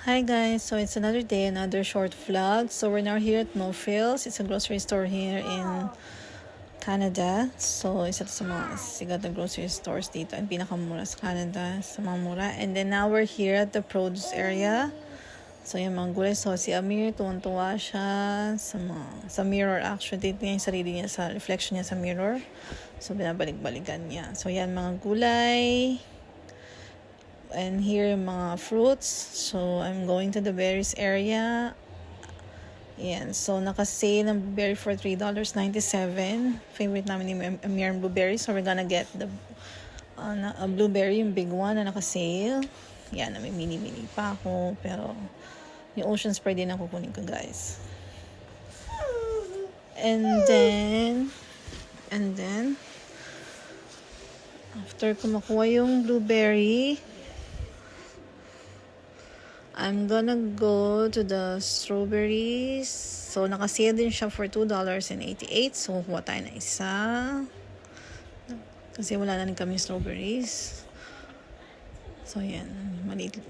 Hi guys, so it's another day, another short vlog. So we're now here at No Frills. It's a grocery store here in Canada. So isa to sa mga sigat na grocery stores dito. Ang pinakamura sa Canada, sa mga mura. And then now we're here at the produce area. So yung mga gulay. So si Amir, tuwan-tuwa siya sa mirror actually. Tingnan yung sarili niya sa reflection niya sa mirror. So binabalik-balikan niya. So yan mga gulay. And here yung mga fruits. So I'm going to the berries area. Yan. So naka-sale ng berry for $3.97. Favorite namin ni Amir blueberry. So we're gonna get the a blueberry, yung big one na naka-sale. Yan, may mini-mini pa ako. Pero yung ocean spray din ang kukunin ko, guys. And then after ko makuha yung blueberry, I'm gonna go to the strawberries. So, naka-sale din siya for $2.88. So, kuha tayo na isa. Kasi wala na rin kami strawberries. So, yan.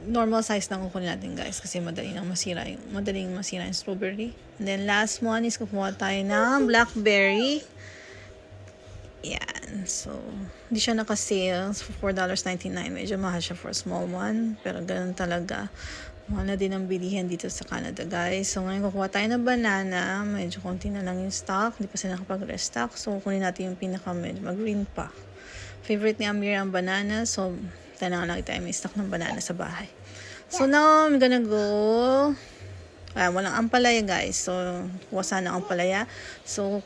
Normal size lang kukunin natin, guys. Kasi madaling masira yung strawberry. And then, last one is kukuha tayo ng blackberry. Yan. So, hindi siya naka-sale for $4.99. Medyo mahal siya for a small one. Pero ganun talaga. Mahal na din ang bilihan dito sa Canada, guys. So, ngayon kukuha tayo ng banana. Medyo konti na lang yung stock. Hindi pa sila nakapag-restock. So, kukunin natin yung medyo mag-green pa. Favorite ni Amir ang banana. So, tayo na tayo may stock ng banana sa bahay. So, now, I'm gonna go. Walang ampalaya, guys. So, kuha sana ang ampalaya. So,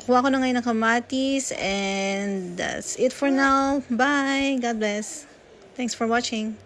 kuha ko na ngayon ng kamatis. And that's it for now. Bye! God bless. Thanks for watching.